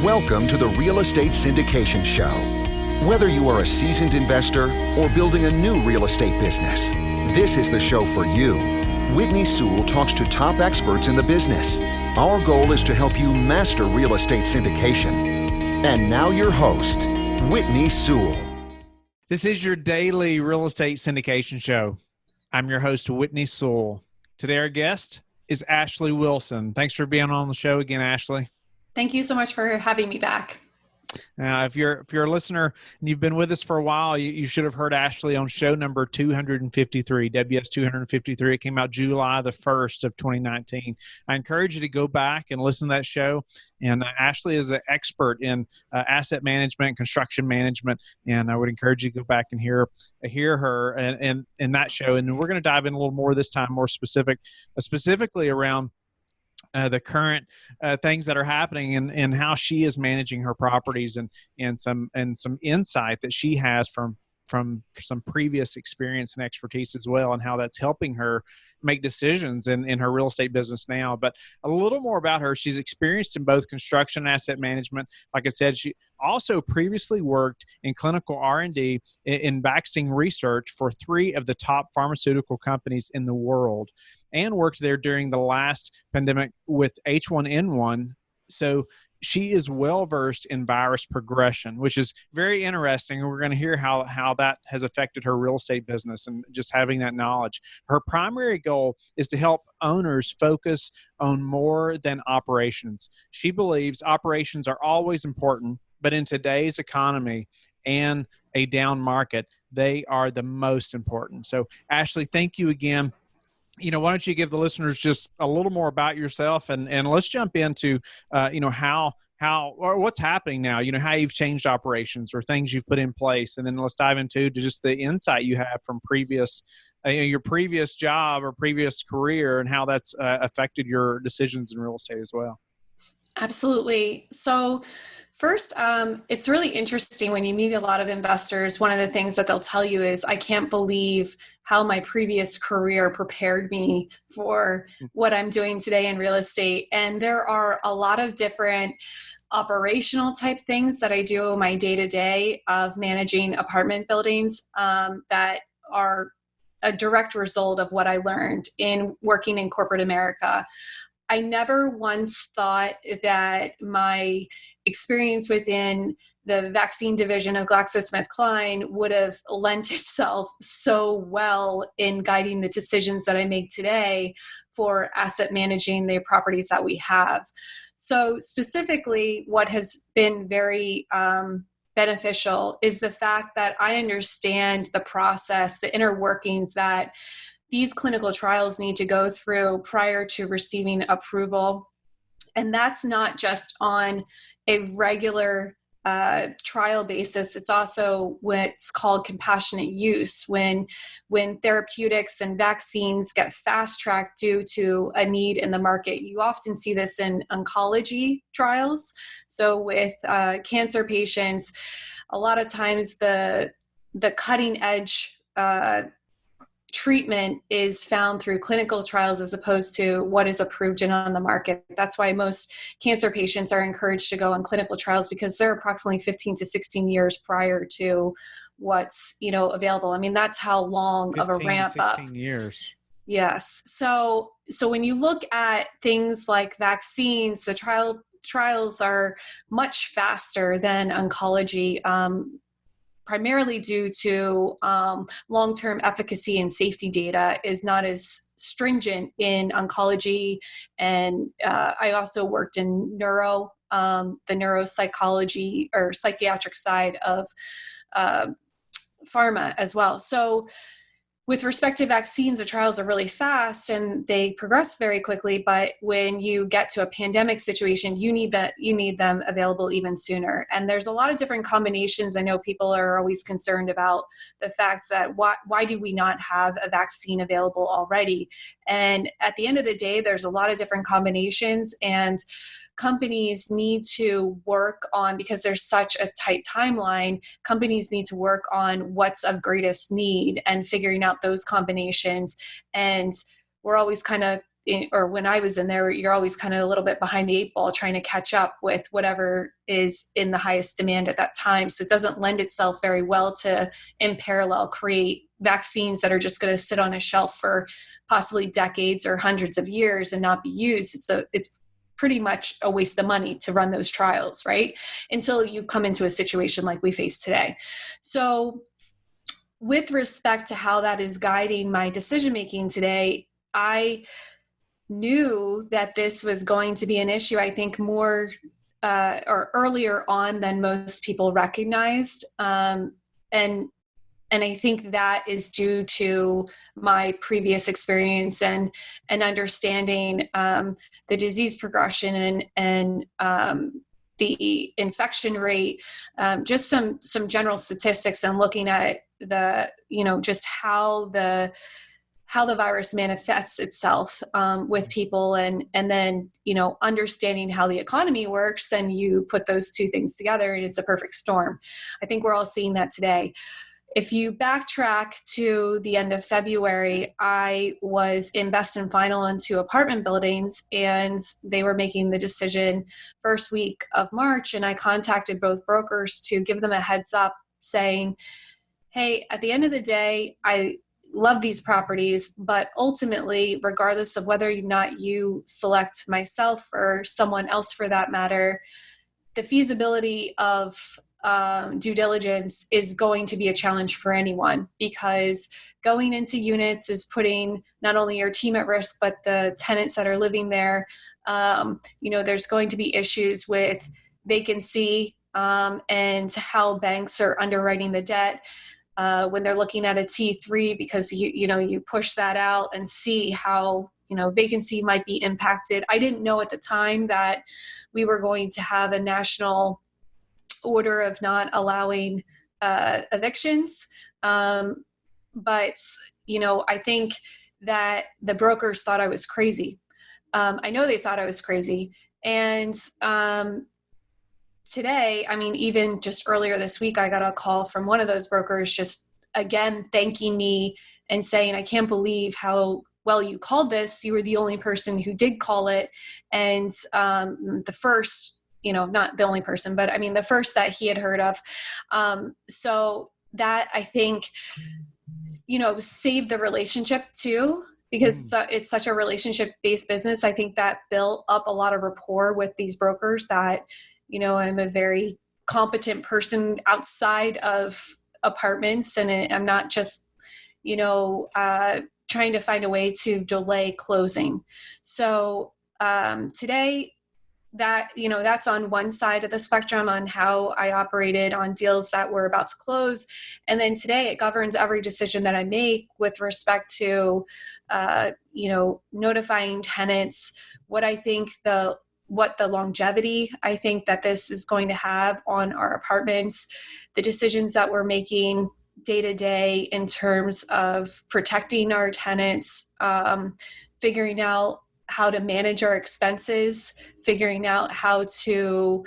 Welcome to the Real Estate Syndication Show. Whether you are a seasoned investor or building a new real estate business, this is the show for you. Whitney Sewell talks to top experts in the business. Our goal is to help you master real estate syndication. And now your host, Whitney Sewell. This is your daily real estate syndication show. I'm your host, Whitney Sewell. Today our guest is Ashley Wilson. Thanks for being on the show again, Ashley. Thank you so much for having me back. Now, if you're a listener and you've been with us for a while, you should have heard Ashley on show number 253, WS 253. It came out July the 1st of 2019. I encourage you to go back and listen to that show. And Ashley is an expert in asset management, construction management, and I would encourage you to go back and hear her and in that show. And we're going to dive in a little more this time, more specifically around the current things that are happening and how she is managing her properties and some insight that she has from some previous experience and expertise as well, and how that's helping her make decisions in her real estate business now. But a little more about her. She's experienced in both construction and asset management. Like I said, she also previously worked in clinical R&D in vaccine research for 3 of the top pharmaceutical companies in the world, and worked there during the last pandemic with H1N1. So she is well-versed in virus progression, which is very interesting. And we're going to hear how that has affected her real estate business and just having that knowledge. Her primary goal is to help owners focus on more than operations. She believes operations are always important, but in today's economy and a down market, they are the most important. So, Ashley, thank you again. Why don't you give the listeners just a little more about yourself, and let's jump into, how or what's happening now, how you've changed operations or things you've put in place. And then let's dive into just the insight you have from your previous job or previous career, and how that's affected your decisions in real estate as well. Absolutely. So first, it's really interesting when you meet a lot of investors. One of the things that they'll tell you is, I can't believe how my previous career prepared me for what I'm doing today in real estate. And there are a lot of different operational type things that I do in my day-to-day of managing apartment buildings that are a direct result of what I learned in working in corporate America. I never once thought that my experience within the vaccine division of GlaxoSmithKline would have lent itself so well in guiding the decisions that I make today for asset managing the properties that we have. So specifically, what has been very beneficial is the fact that I understand the process, the inner workings that these clinical trials need to go through prior to receiving approval. And that's not just on a regular trial basis. It's also what's called compassionate use, when therapeutics and vaccines get fast-tracked due to a need in the market. You often see this in oncology trials. So with cancer patients, a lot of times the cutting edge treatment is found through clinical trials as opposed to what is approved and on the market. That's why most cancer patients are encouraged to go on clinical trials, because they're approximately 15 to 16 years prior to what's available. I mean, that's how long of a ramp up. 15 years. Yes. So when you look at things like vaccines, the trials are much faster than oncology. Primarily due to long-term efficacy and safety data is not as stringent in oncology. And I also worked in the neuropsychology or psychiatric side of pharma as well. So with respect to vaccines, the trials are really fast and they progress very quickly. But when you get to a pandemic situation, you need them available even sooner. And there's a lot of different combinations. I know people are always concerned about the fact that why do we not have a vaccine available already? And at the end of the day, there's a lot of different combinations, and companies need to work on, because there's such a tight timeline, companies need to work on what's of greatest need and figuring out those combinations. And we're always kind of or when I was in there, you're always kind of a little bit behind the eight ball trying to catch up with whatever is in the highest demand at that time. So it doesn't lend itself very well to, in parallel, create vaccines that are just going to sit on a shelf for possibly decades or hundreds of years and not be used. It's pretty much a waste of money to run those trials, right? Until you come into a situation like we face today. So with respect to how that is guiding my decision-making today, I knew that this was going to be an issue, I think, more or earlier on than most people recognized. And I think that is due to my previous experience and understanding the disease progression and the infection rate, just some general statistics, and looking at the, just how the virus manifests itself with people, and then, understanding how the economy works, and you put those two things together and it's a perfect storm. I think we're all seeing that today. If you backtrack to the end of February, I was in Best and Final in 2 apartment buildings, and they were making the decision first week of March, and I contacted both brokers to give them a heads up saying, hey, at the end of the day, I love these properties, but ultimately, regardless of whether or not you select myself or someone else for that matter, the feasibility of due diligence is going to be a challenge for anyone, because going into units is putting not only your team at risk, but the tenants that are living there. There's going to be issues with vacancy and how banks are underwriting the debt. When they're looking at a T3, because you push that out and see how vacancy might be impacted. I didn't know at the time that we were going to have a national order of not allowing evictions, but I think that the brokers thought I was crazy. I know they thought I was crazy, and today, even just earlier this week, I got a call from one of those brokers just again thanking me and saying, I can't believe how well you called this. You were the only person who did call it. And the first, not the only person, but the first that he had heard of. So that, I think, saved the relationship too, because it's such a relationship-based business. I think that built up a lot of rapport with these brokers that, I'm a very competent person outside of apartments, and I'm not just, trying to find a way to delay closing. So today, that, that's on one side of the spectrum on how I operated on deals that were about to close. And then today it governs every decision that I make with respect to, notifying tenants, what the longevity I think that this is going to have on our apartments, the decisions that we're making day to day in terms of protecting our tenants, figuring out how to manage our expenses, figuring out how to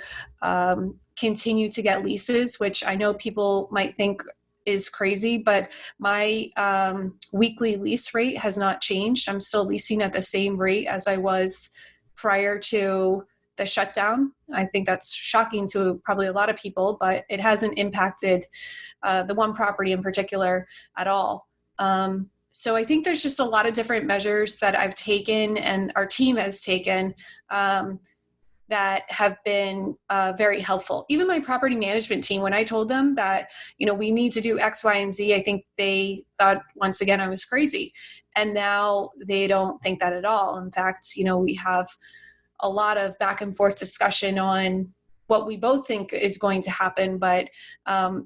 continue to get leases, which I know people might think is crazy, but my weekly lease rate has not changed. I'm still leasing at the same rate as I was prior to the shutdown. I think that's shocking to probably a lot of people, but it hasn't impacted the one property in particular at all. So I think there's just a lot of different measures that I've taken and our team has taken that have been very helpful. Even my property management team, when I told them that, we need to do X, Y, and Z, I think they thought, once again, I was crazy. And now they don't think that at all. In fact, we have a lot of back and forth discussion on what we both think is going to happen. But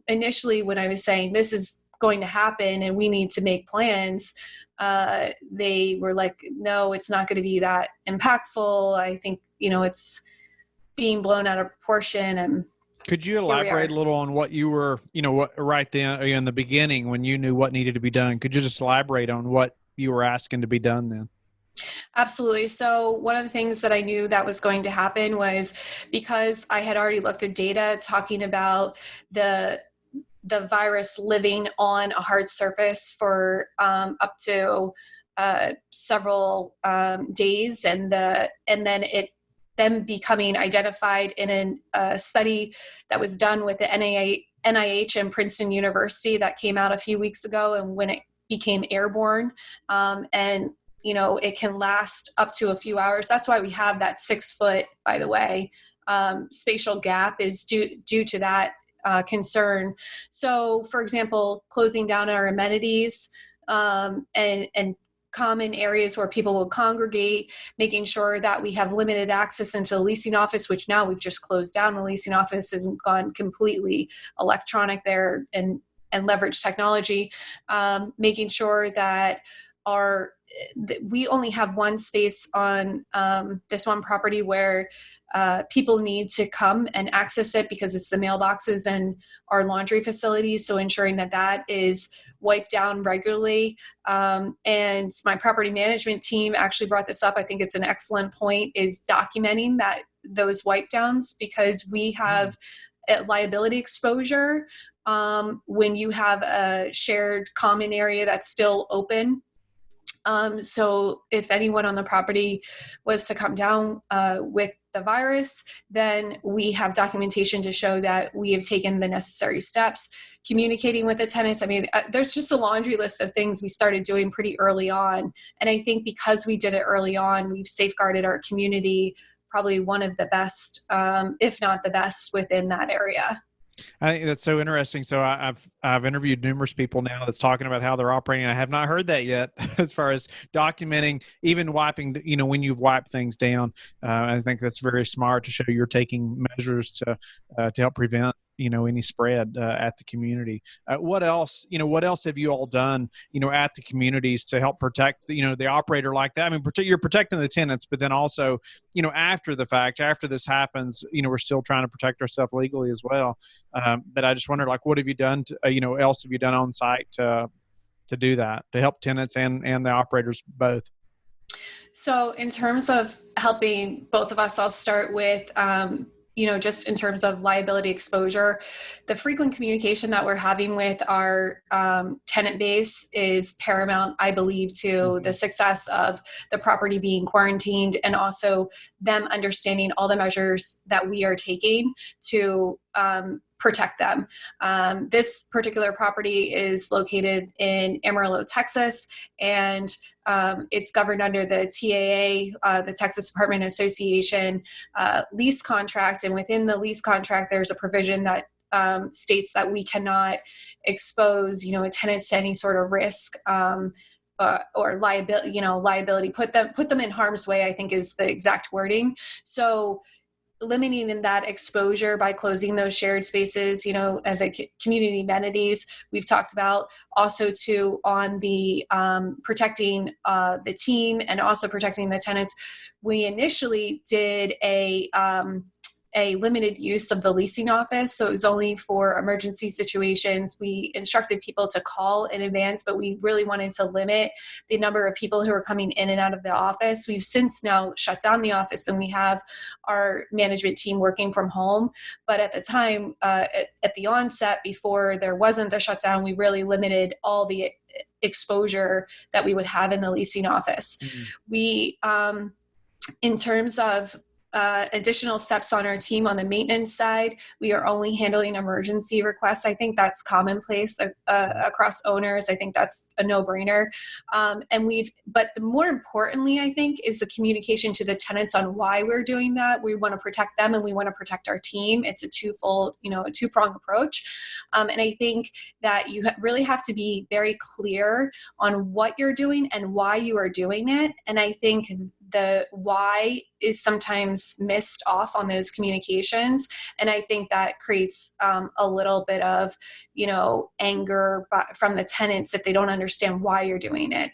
initially, when I was saying this is going to happen and we need to make plans, they were like, no, it's not going to be that impactful. I think, it's being blown out of proportion. And could you elaborate a little on what you were, what right then in the beginning when you knew what needed to be done? Could you just elaborate on what you were asking to be done then? Absolutely. So one of the things that I knew that was going to happen was, because I had already looked at data talking about the virus living on a hard surface for up to several days, and then it becoming identified in a study that was done with the NIH and Princeton University that came out a few weeks ago, and when it became airborne, and it can last up to a few hours. That's why we have that 6 foot, by the way, spatial gap is due to that concern. So, for example, closing down our amenities and common areas where people will congregate, making sure that we have limited access into the leasing office, which now we've just closed down. The leasing office has gone completely electronic there and leverage technology, making sure that we only have one space on this one property where people need to come and access it because it's the mailboxes and our laundry facilities. So ensuring that is wiped down regularly. And my property management team actually brought this up. I think it's an excellent point, is documenting those wipe downs, because we have liability exposure when you have a shared common area that's still open. So if anyone on the property was to come down with the virus, then we have documentation to show that we have taken the necessary steps, communicating with the tenants. I mean, there's just a laundry list of things we started doing pretty early on. And I think because we did it early on, we've safeguarded our community, probably one of the best, if not the best, within that area. I think that's so interesting. So I've interviewed numerous people now that's talking about how they're operating. I have not heard that yet, as far as documenting, even wiping, when you've wiped things down. I think that's very smart to show you're taking measures to help prevent any spread at the community. What else have you all done, at the communities to help protect, the operator like that? I mean, you're protecting the tenants, but then also, after the fact, after this happens, we're still trying to protect ourselves legally as well. But I just wonder, what have you done, else have you done on site to do that, to help tenants and the operators both? So in terms of helping both of us, I'll start with, just in terms of liability exposure, the frequent communication that we're having with our tenant base is paramount, I believe, to the success of the property being quarantined, and also them understanding all the measures that we are taking to protect them. This particular property is located in Amarillo, Texas, and it's governed under the TAA, the Texas Apartment Association lease contract. And within the lease contract, there's a provision that states that we cannot expose, tenants to any sort of risk or liability, put them in harm's way, I think is the exact wording. So limiting in that exposure by closing those shared spaces, the community amenities we've talked about, also too on the protecting the team and also protecting the tenants. We initially did a limited use of the leasing office. So it was only for emergency situations. We instructed people to call in advance, but we really wanted to limit the number of people who are coming in and out of the office. We've since now shut down the office, and we have our management team working from home. But at the time, at the onset, before there wasn't the shutdown, we really limited all the exposure that we would have in the leasing office. We, in terms of additional steps on our team on the maintenance side, we are only handling emergency requests. I think that's commonplace across owners. I think that's a no-brainer. But the more importantly, I think, is the communication to the tenants on why we're doing that. We want to protect them and we want to protect our team. It's a two-pronged approach. And I think that you really have to be very clear on what you're doing and why you are doing it. And I think the why is sometimes missed off on those communications. And I think that creates a little bit of, anger from the tenants if they don't understand why you're doing it.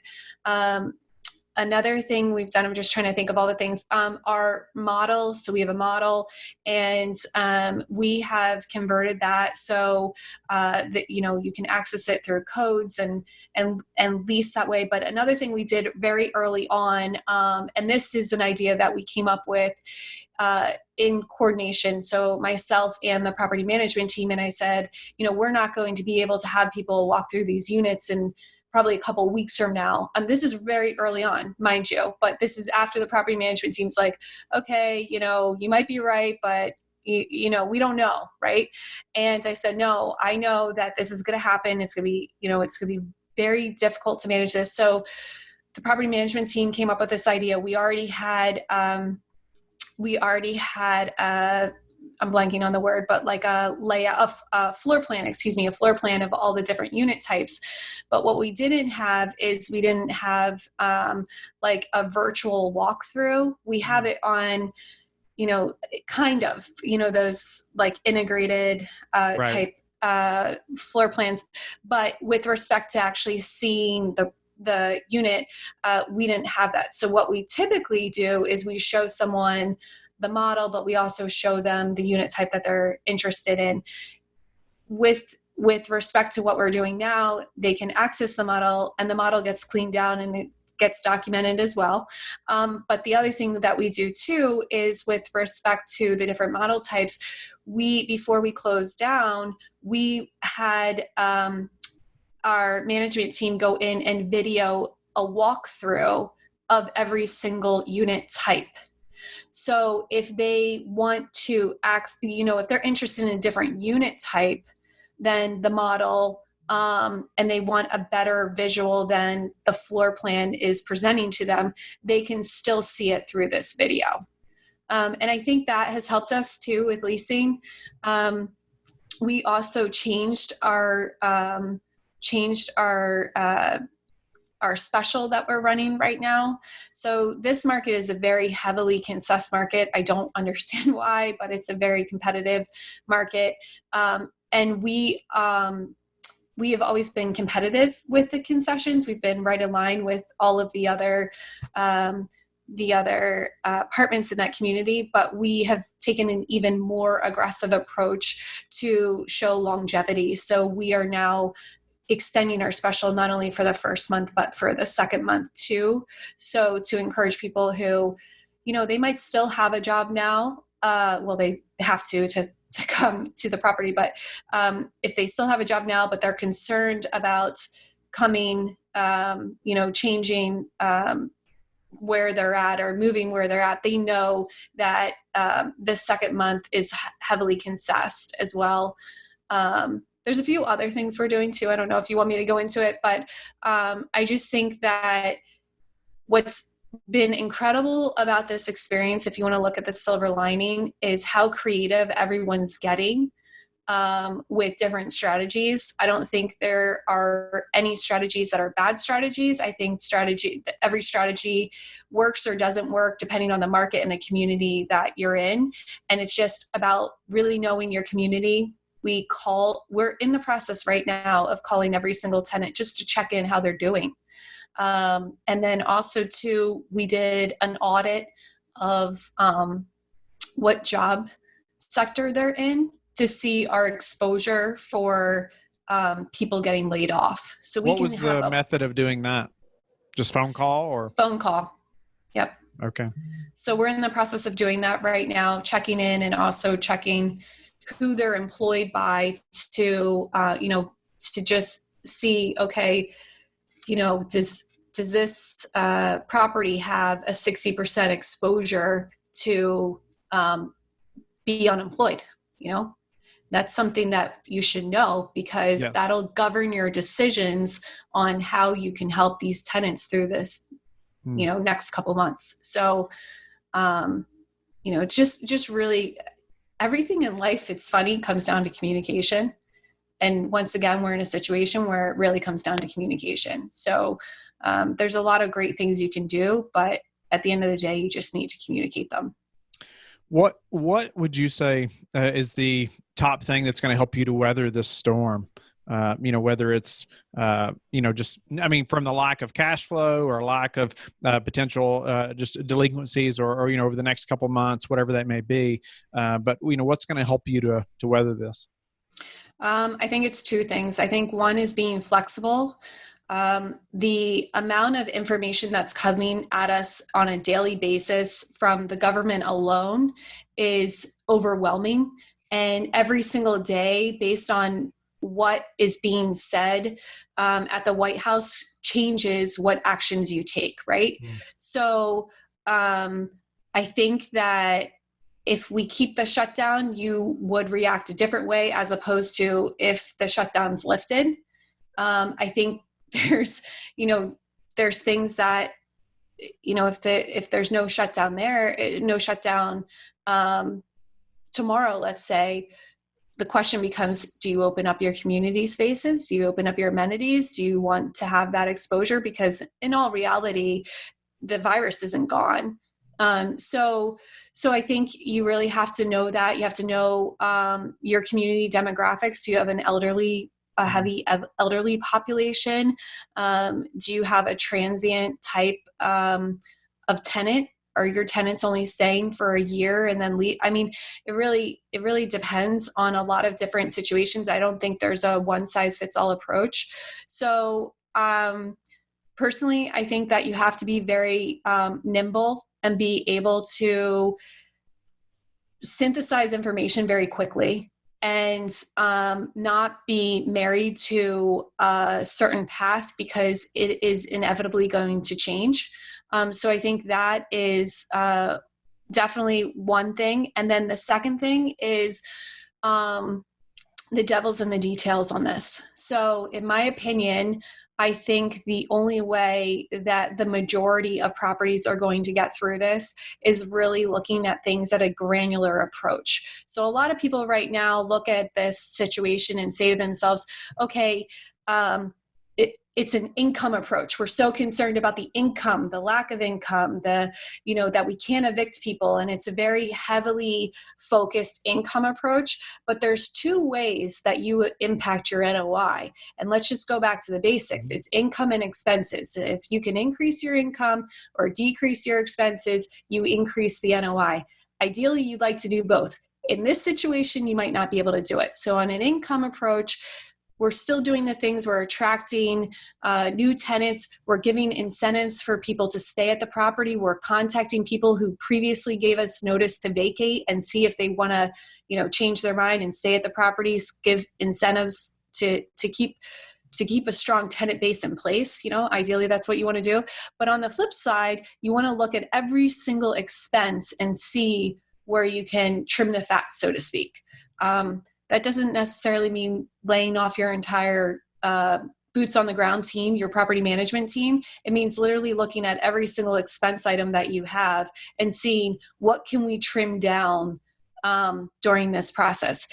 Another thing we've done, I'm just trying to think of all the things, our models. So we have a model, and we have converted that so that, you can access it through codes and lease that way. But another thing we did very early on, and this is an idea that we came up with in coordination. So myself and the property management team, and I said, we're not going to be able to have people walk through these units and probably a couple of weeks from now, and this is very early on, mind you, but this is after the property management team's like, okay, you might be right, but we don't know, right? And I said, no, I know that this is going to happen. It's going to be, it's going to be very difficult to manage this. So the property management team came up with this idea. We already had I'm blanking on the word, but like a layout, a floor plan of all the different unit types. But what we didn't have is we didn't have like a virtual walkthrough. We have it on, kind of, those like integrated type floor plans. But with respect to actually seeing the unit, we didn't have that. So what we typically do is we show someone the model, but we also show them the unit type that they're interested in. With respect to what we're doing now, they can access the model, and the model gets cleaned down and it gets documented as well. But the other thing that we do too is with respect to the different model types, before we closed down, we had our management team go in and video a walkthrough of every single unit type. So if they want to if they're interested in a different unit type than the model, and they want a better visual than the floor plan is presenting to them, they can still see it through this video. And I think that has helped us too with leasing. We also changed our special that we're running right now. So this market is a very heavily concessed market. I don't understand why, but it's a very competitive market. And we have always been competitive with the concessions. We've been right in line with all of the other apartments in that community, but we have taken an even more aggressive approach to show longevity. So we are now extending our special not only for the first month, but for the second month too. So to encourage people who, they might still have a job now. They have to come to the property, but if they still have a job now, but they're concerned about coming, changing where they're at or moving where they're at, they know that the second month is heavily concessed as well. There's a few other things we're doing too. I don't know if you want me to go into it, but I just think that what's been incredible about this experience, if you want to look at the silver lining, is how creative everyone's getting with different strategies. I don't think there are any strategies that are bad strategies. I think every strategy works or doesn't work depending on the market and the community that you're in. And it's just about really knowing your community. We're in the process right now of calling every single tenant just to check in how they're doing. And then also too, we did an audit of what job sector they're in to see our exposure for people getting laid off. So what was the method of doing that? Just phone call or? Phone call. Yep. Okay. So we're in the process of doing that right now, checking in and also checking who they're employed by to just see, okay, does this property have a 60% exposure to be unemployed? That's something that you should know, because yes, that'll govern your decisions on how you can help these tenants through this, next couple months. So, just really everything in life, it's funny, comes down to communication. And once again, we're in a situation where it really comes down to communication. So there's a lot of great things you can do, but at the end of the day, you just need to communicate them. What would you say is the top thing that's going to help you to weather this storm? Whether it's, from the lack of cash flow or lack of potential just delinquencies or over the next couple months, whatever that may be. But what's going to help you to weather this? I think it's two things. I think one is being flexible. The amount of information that's coming at us on a daily basis from the government alone is overwhelming. And every single day, based on what is being said at the White House changes what actions you take, right? So I think that if we keep the shutdown, you would react a different way as opposed to if the shutdown's lifted. I think there's things that, if there's no shutdown tomorrow, let's say, the question becomes, do you open up your community spaces? Do you open up your amenities? Do you want to have that exposure? Because in all reality, the virus isn't gone. So I think you really have to know that. You have to know your community demographics. Do you have a heavy elderly population? Do you have a transient type of tenant? Are your tenants only staying for a year and then leave? I mean, it really depends on a lot of different situations. I don't think there's a one size fits all approach. So personally, I think that you have to be very nimble and be able to synthesize information very quickly and not be married to a certain path because it is inevitably going to change. So I think that is definitely one thing. And then the second thing is the devil's in the details on this. So in my opinion, I think the only way that the majority of properties are going to get through this is really looking at things at a granular approach. So a lot of people right now look at this situation and say to themselves, okay, it's an income approach. We're so concerned about the income, the lack of income, that we can't evict people. And it's a very heavily focused income approach, but there's two ways that you impact your NOI. And let's just go back to the basics. It's income and expenses. If you can increase your income or decrease your expenses, you increase the NOI. Ideally, you'd like to do both. In this situation, you might not be able to do it. So on an income approach, we're still doing the things. We're attracting new tenants. We're giving incentives for people to stay at the property. We're contacting people who previously gave us notice to vacate and see if they want to, change their mind and stay at the properties. Give incentives to keep a strong tenant base in place. Ideally that's what you want to do. But on the flip side, you want to look at every single expense and see where you can trim the fat, so to speak. That doesn't necessarily mean laying off your entire boots on the ground team, your property management team. It means literally looking at every single expense item that you have and seeing what can we trim down during this process.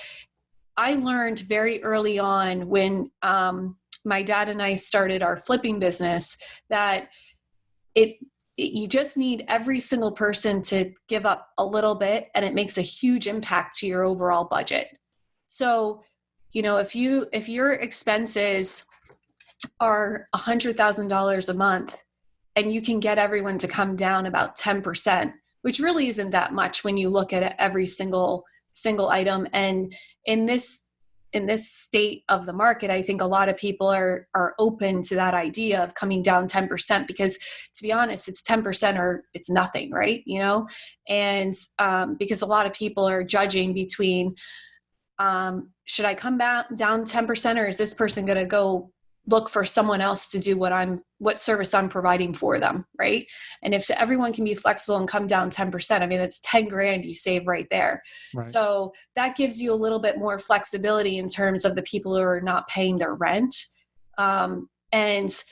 I learned very early on when my dad and I started our flipping business that you just need every single person to give up a little bit, and it makes a huge impact to your overall budget. So, if your expenses are $100,000 a month and you can get everyone to come down about 10%, which really isn't that much when you look at every single item. And in this state of the market, I think a lot of people are open to that idea of coming down 10% because, to be honest, it's 10% or it's nothing, right? And because a lot of people are judging between, should I come back down 10% or is this person going to go look for someone else to do what service I'm providing for them, right? And if everyone can be flexible and come down 10%, I mean, that's 10 grand you save right there. Right. So that gives you a little bit more flexibility in terms of the people who are not paying their rent. And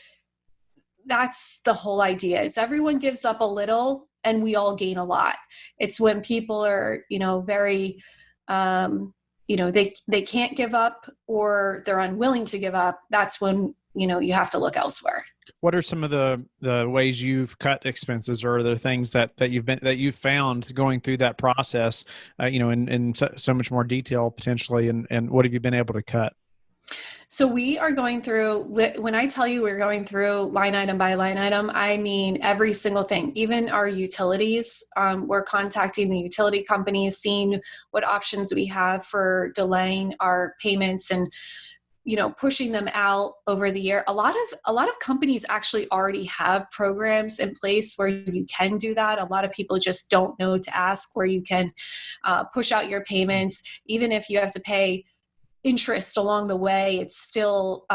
that's the whole idea, is everyone gives up a little and we all gain a lot. It's when people are, very, they can't give up or they're unwilling to give up. That's when, you have to look elsewhere. What are some of the ways you've cut expenses, or the things that you've found going through that process, in so much more detail potentially, and what have you been able to cut? So we are going through, when I tell you we're going through line item by line item, I mean every single thing, even our utilities. We're contacting the utility companies, seeing what options we have for delaying our payments and, pushing them out over the year. A lot of companies actually already have programs in place where you can do that. A lot of people just don't know to ask, where you can push out your payments, even if you have to pay interest along the way, it's still,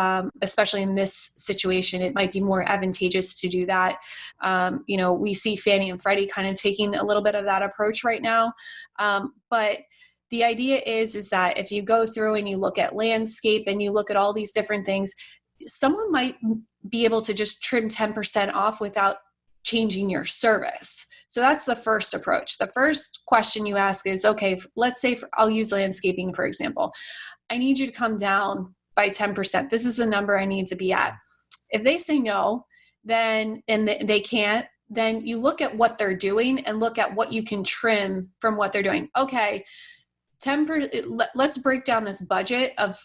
especially in this situation, it might be more advantageous to do that. We see Fannie and Freddie kind of taking a little bit of that approach right now. But the idea is that if you go through and you look at landscape and you look at all these different things, someone might be able to just trim 10% off without changing your service. So that's the first approach. The first question you ask is, okay, let's say I'll use landscaping, for example. I need you to come down by 10%. This is the number I need to be at. If they say no, then, and they can't, then you look at what they're doing and look at what you can trim from what they're doing. Okay, 10%, let's break down this budget of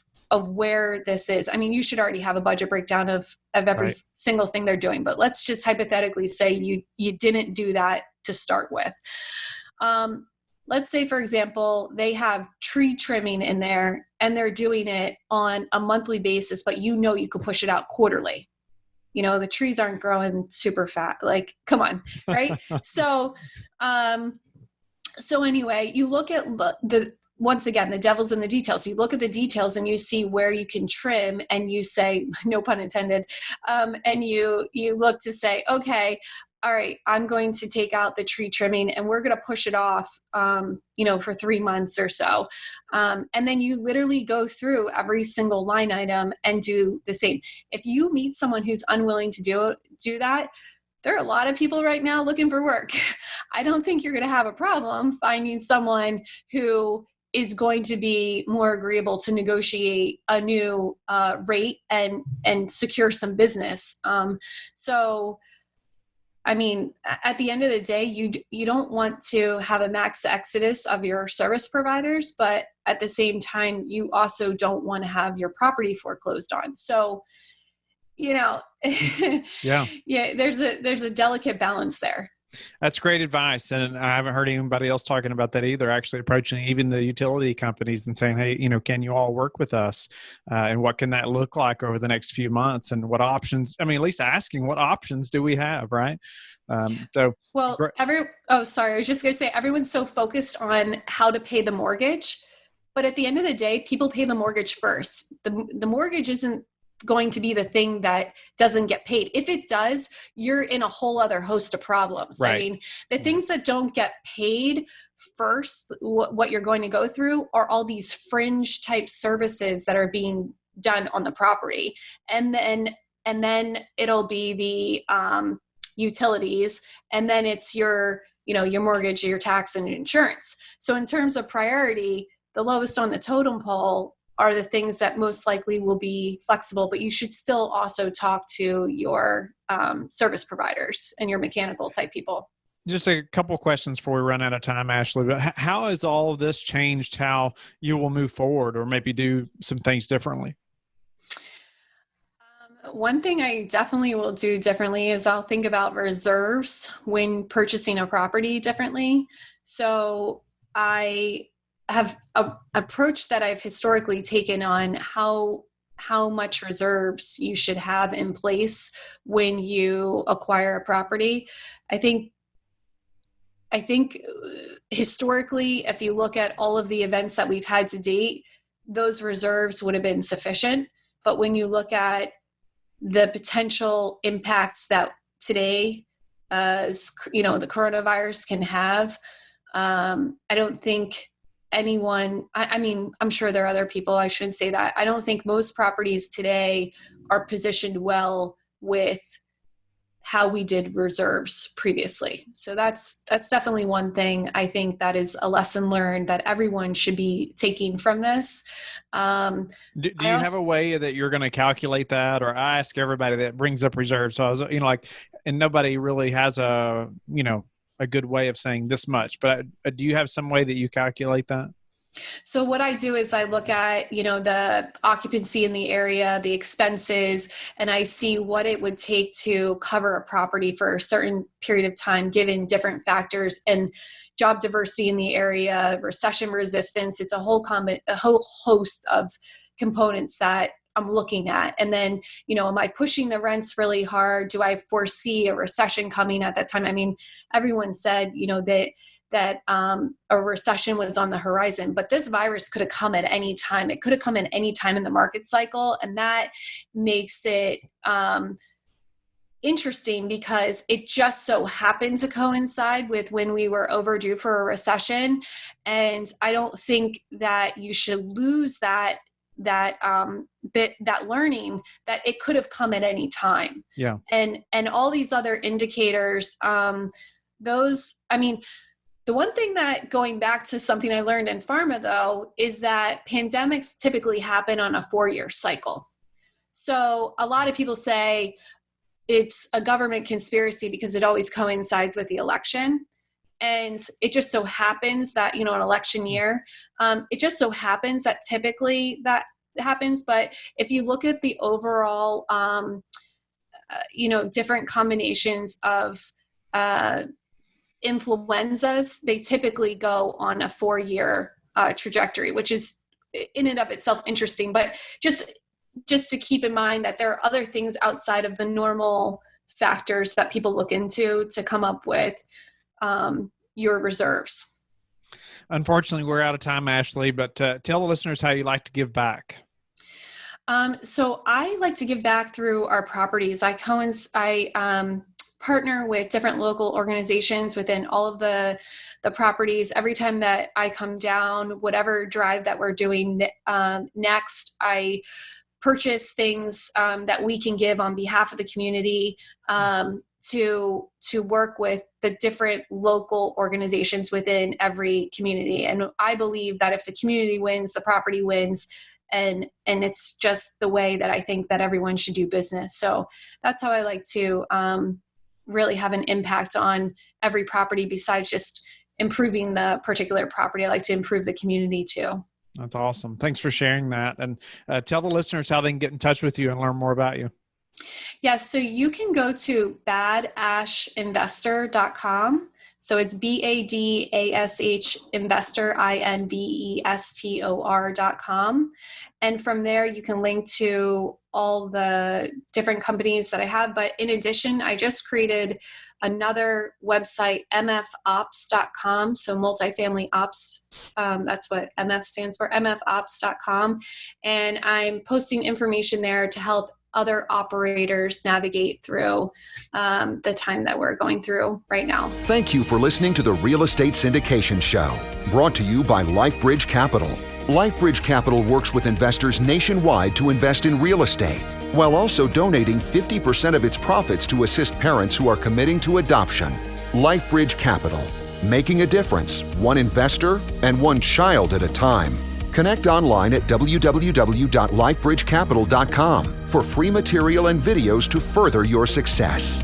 where this is. I mean, you should already have a budget breakdown of every single thing they're doing, but let's just hypothetically say you didn't do that to start with. Let's say, for example, they have tree trimming in there and they're doing it on a monthly basis, but you could push it out quarterly. The trees aren't growing super fat. Like, come on, right? So anyway, you look at once again, the devil's in the details. You look at the details and you see where you can trim, and you say, no pun intended, and you look to say, okay, all right, I'm going to take out the tree trimming and we're going to push it off, for 3 months or so. And then you literally go through every single line item and do the same. If you meet someone who's unwilling to do that, there are a lot of people right now looking for work. I don't think you're going to have a problem finding someone who is going to be more agreeable to negotiate a new rate and secure some business. So, I mean, at the end of the day, you don't want to have a max exodus of your service providers, but at the same time, you also don't want to have your property foreclosed on. So, yeah, there's a delicate balance there. That's great advice. And I haven't heard anybody else talking about that either, actually approaching even the utility companies and saying, hey, can you all work with us? And what can that look like over the next few months? And what options, at least asking what options do we have, right? I was just going to say, everyone's so focused on how to pay the mortgage. But at the end of the day, people pay the mortgage first. The mortgage isn't going to be the thing that doesn't get paid. If it does, you're in a whole other host of problems. Right. I mean, the things that don't get paid first, what you're going to go through are all these fringe type services that are being done on the property. And then it'll be the utilities, and then it's your mortgage, your tax, and insurance. So in terms of priority, the lowest on the totem pole are the things that most likely will be flexible, but you should still also talk to your service providers and your mechanical type people. Just a couple of questions before we run out of time, Ashley. But how has all of this changed how you will move forward, or maybe do some things differently? One thing I definitely will do differently is I'll think about reserves when purchasing a property differently. So I have an approach that I've historically taken on how much reserves you should have in place when you acquire a property. I think historically, if you look at all of the events that we've had to date, those reserves would have been sufficient. But when you look at the potential impacts that today, the coronavirus can have, I don't think anyone, I'm sure there are other people, I shouldn't say that. I don't think most properties today are positioned well with how we did reserves previously. So that's definitely one thing I think that is a lesson learned that everyone should be taking from this. Do you have a way that you're going to calculate that? Or I ask everybody that brings up reserves. So I was, and nobody really has a good way of saying this much, but do you have some way that you calculate that? So what I do is I look at, the occupancy in the area, the expenses, and I see what it would take to cover a property for a certain period of time, given different factors and job diversity in the area, recession resistance. It's a whole host of components that I'm looking at? And then, am I pushing the rents really hard? Do I foresee a recession coming at that time? I mean, everyone said, that a recession was on the horizon, but this virus could have come at any time. It could have come at any time in the market cycle. And that makes it interesting because it just so happened to coincide with when we were overdue for a recession. And I don't think that you should lose that learning that it could have come at any time. Yeah. And all these other indicators, the one thing that, going back to something I learned in pharma though, is that pandemics typically happen on a 4-year cycle. So a lot of people say it's a government conspiracy because it always coincides with the election. And it just so happens that, an election year, it just so happens that typically that happens. But if you look at the overall, different combinations of influenzas, they typically go on a 4-year trajectory, which is in and of itself interesting. But just to keep in mind that there are other things outside of the normal factors that people look into to come up with your reserves. Unfortunately, we're out of time, Ashley, but tell the listeners how you like to give back. So I like to give back through our properties. I partner with different local organizations within all of the properties. Every time that I come down, whatever drive that we're doing next, I purchase things that we can give on behalf of the community to work with the different local organizations within every community. And I believe that if the community wins, the property wins. And it's just the way that I think that everyone should do business. So that's how I like to really have an impact on every property besides just improving the particular property. I like to improve the community too. That's awesome. Thanks for sharing that. And tell the listeners how they can get in touch with you and learn more about you. Yes. So you can go to badashinvestor.com. So it's BADASH investor, INVESTOR.com. And from there, you can link to all the different companies that I have. But in addition, I just created another website, mfops.com. So multifamily ops, that's what MF stands for, mfops.com. And I'm posting information there to help other operators navigate through the time that we're going through right now. Thank you for listening to the Real Estate Syndication Show, brought to you by LifeBridge Capital. LifeBridge Capital works with investors nationwide to invest in real estate, while also donating 50% of its profits to assist parents who are committing to adoption. LifeBridge Capital, making a difference, one investor and one child at a time. Connect online at www.lifebridgecapital.com for free material and videos to further your success.